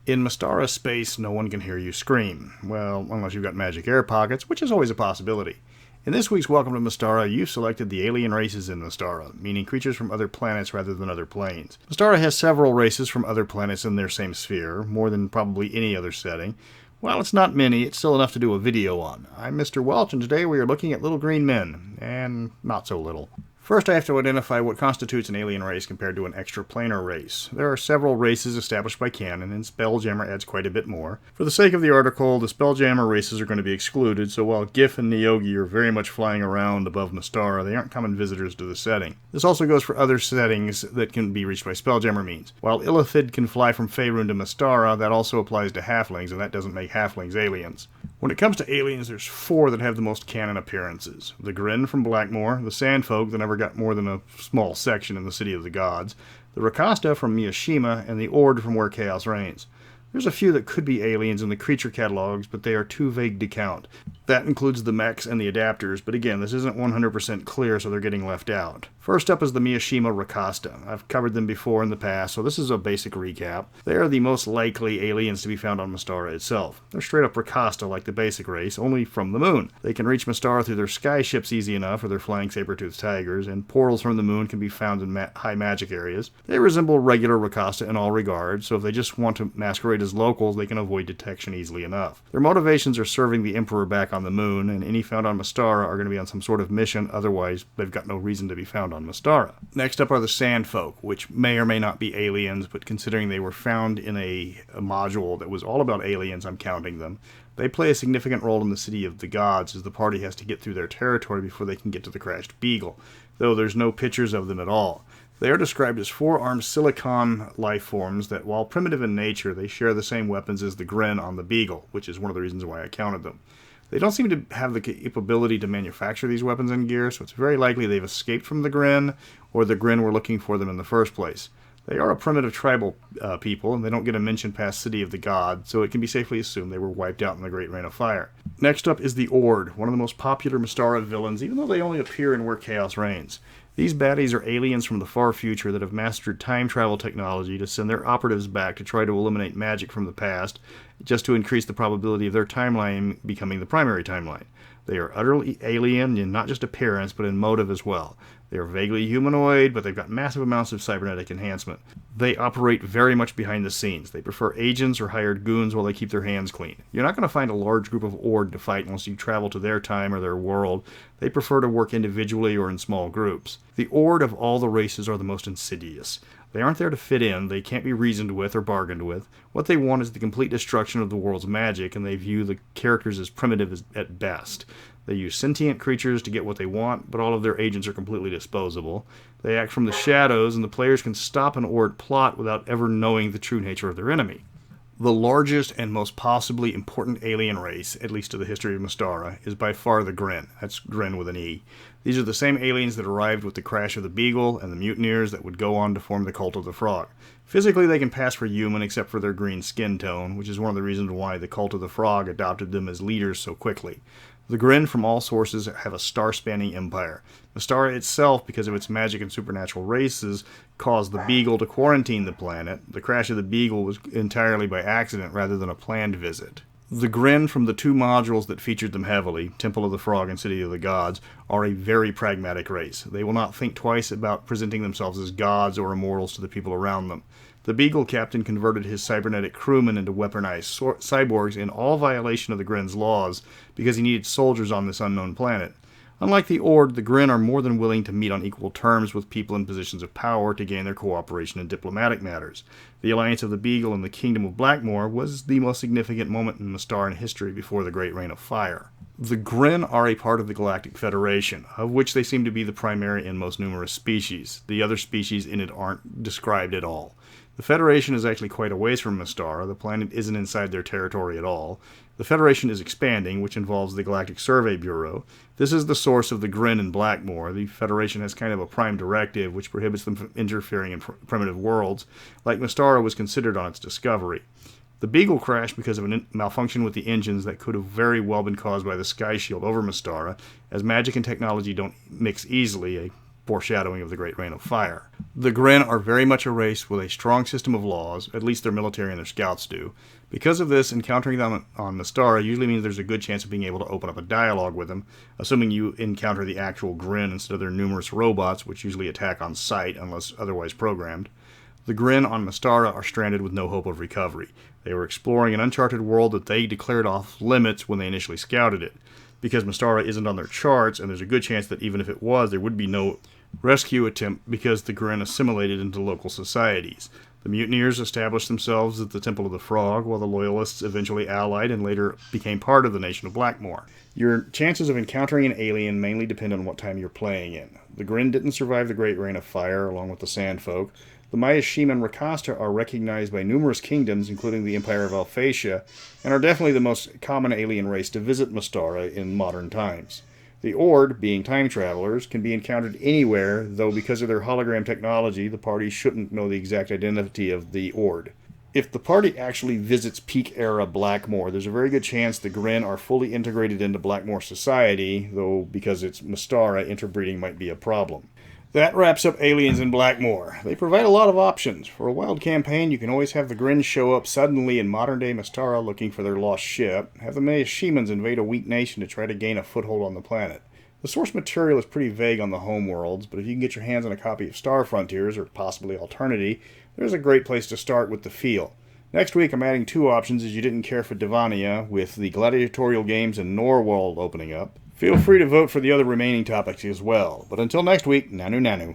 In Mystara space, no one can hear you scream. Well, unless you've got magic air pockets, which is always a possibility. In this week's Welcome to Mystara, you've selected the alien races in Mystara, meaning creatures from other planets rather than other planes. Mystara has several races from other planets in their same sphere, more than probably any other setting. While it's not many, it's still enough to do a video on. I'm Mr. Welch, and today we are looking at little green men, and not so little. First, I have to identify what constitutes an alien race compared to an extraplanar race. There are several races established by canon, and Spelljammer adds quite a bit more. For the sake of the article, the Spelljammer races are going to be excluded, so while Gif and Neogi are very much flying around above Mystara, they aren't common visitors to the setting. This also goes for other settings that can be reached by Spelljammer means. While Illithid can fly from Faerun to Mystara, that also applies to halflings, and that doesn't make halflings aliens. When it comes to aliens, there's four that have the most canon appearances. The Gren from Blackmoor, the Sandfolk that never got more than a small section in the City of the Gods, the Rakasta from Miyoshiman, and the Oard from Where Chaos Reigns. There's a few that could be aliens in the creature catalogs, but they are too vague to count. That includes the mechs and the adapters, but again, this isn't 100% clear, so they're getting left out. First up is the Miyoshiman Rakasta. I've covered them before in the past, so this is a basic recap. They are the most likely aliens to be found on Mystara itself. They're straight up Rakasta like the basic race, only from the moon. They can reach Mystara through their sky ships easy enough, or their flying saber-toothed tigers, and portals from the moon can be found in high magic areas. They resemble regular Rakasta in all regards, so if they just want to masquerade as locals, they can avoid detection easily enough. Their motivations are serving the Emperor back on the moon, and any found on Mystara are going to be on some sort of mission, otherwise they've got no reason to be found on Mystara. Next up are the Sandfolk, which may or may not be aliens, but considering they were found in a module that was all about aliens, I'm counting them. They play a significant role in the City of the Gods, as the party has to get through their territory before they can get to the crashed Beagle, though there's no pictures of them at all. They are described as four-armed silicon life forms that, while primitive in nature, they share the same weapons as the Gren on the Beagle, which is one of the reasons why I counted them. They don't seem to have the capability to manufacture these weapons and gear, so it's very likely they've escaped from the Gren, or the Gren were looking for them in the first place. They are a primitive tribal people, and they don't get a mention past City of the Gods, so it can be safely assumed they were wiped out in the Great Rain of Fire. Next up is the Oard, one of the most popular Mystara villains, even though they only appear in Where Chaos Reigns. These baddies are aliens from the far future that have mastered time travel technology to send their operatives back to try to eliminate magic from the past, just to increase the probability of their timeline becoming the primary timeline. They are utterly alien in not just appearance, but in motive as well. They are vaguely humanoid, but they've got massive amounts of cybernetic enhancement. They operate very much behind the scenes. They prefer agents or hired goons while they keep their hands clean. You're not going to find a large group of Oard to fight unless you travel to their time or their world. They prefer to work individually or in small groups. The Oard of all the races are the most insidious. They aren't there to fit in, they can't be reasoned with or bargained with. What they want is the complete destruction of the world's magic, and they view the characters as primitive at best. They use sentient creatures to get what they want, but all of their agents are completely disposable. They act from the shadows, and the players can stop an Oard plot without ever knowing the true nature of their enemy. The largest and most possibly important alien race, at least to the history of Mystara, is by far the Gren. That's Gren with an E. These are the same aliens that arrived with the crash of the Beagle and the mutineers that would go on to form the Cult of the Frog. Physically, they can pass for human except for their green skin tone, which is one of the reasons why the Cult of the Frog adopted them as leaders so quickly. The Gren from all sources have a star-spanning empire. Mystara itself, because of its magic and supernatural races, caused the Beagle to quarantine the planet. The crash of the Beagle was entirely by accident rather than a planned visit. The Gren from the two modules that featured them heavily, Temple of the Frog and City of the Gods, are a very pragmatic race. They will not think twice about presenting themselves as gods or immortals to the people around them. The Beagle captain converted his cybernetic crewmen into weaponized cyborgs in all violation of the Gren's laws because he needed soldiers on this unknown planet. Unlike the Oard, the Gren are more than willing to meet on equal terms with people in positions of power to gain their cooperation in diplomatic matters. The alliance of the Beagle and the Kingdom of Blackmoor was the most significant moment in Mystaran history before the Great Rain of Fire. The Gren are a part of the Galactic Federation, of which they seem to be the primary and most numerous species. The other species in it aren't described at all. The Federation is actually quite a ways from Mystara. The planet isn't inside their territory at all. The Federation is expanding, which involves the Galactic Survey Bureau. This is the source of the Gren and Blackmoor. The Federation has kind of a prime directive, which prohibits them from interfering in primitive worlds, like Mystara was considered on its discovery. The Beagle crashed because of a malfunction with the engines that could have very well been caused by the sky shield over Mystara. As magic and technology don't mix easily, a foreshadowing of the Great Rain of Fire. The Gren are very much a race with a strong system of laws, at least their military and their scouts do. Because of this, encountering them on Mystara usually means there's a good chance of being able to open up a dialogue with them, assuming you encounter the actual Gren instead of their numerous robots, which usually attack on sight unless otherwise programmed. The Gren on Mystara are stranded with no hope of recovery. They were exploring an uncharted world that they declared off limits when they initially scouted it. Because Mystara isn't on their charts, and there's a good chance that even if it was, there would be no rescue attempt because the Gren assimilated into local societies. The mutineers established themselves at the Temple of the Frog, while the Loyalists eventually allied and later became part of the nation of Blackmoor. Your chances of encountering an alien mainly depend on what time you're playing in. The Gren didn't survive the Great Rain of Fire, along with the Sandfolk. The Miyoshiman Rakasta are recognized by numerous kingdoms, including the Empire of Alphasia, and are definitely the most common alien race to visit Mystara in modern times. The Oard, being time travelers, can be encountered anywhere, though because of their hologram technology, the party shouldn't know the exact identity of the Oard. If the party actually visits peak-era Blackmoor, there's a very good chance the Gren are fully integrated into Blackmoor society, though because it's Mystara, interbreeding might be a problem. That wraps up aliens in Blackmoor. They provide a lot of options. For a wild campaign, you can always have the Gren show up suddenly in modern-day Mystara looking for their lost ship, have the Miyashimans invade a weak nation to try to gain a foothold on the planet. The source material is pretty vague on the homeworlds, but if you can get your hands on a copy of Star Frontiers, or possibly Alternity, there's a great place to start with the feel. Next week, I'm adding 2 options as you didn't care for Divania, with the gladiatorial games in Norworld opening up. Feel free to vote for the other remaining topics as well. But until next week, Nanu Nanu.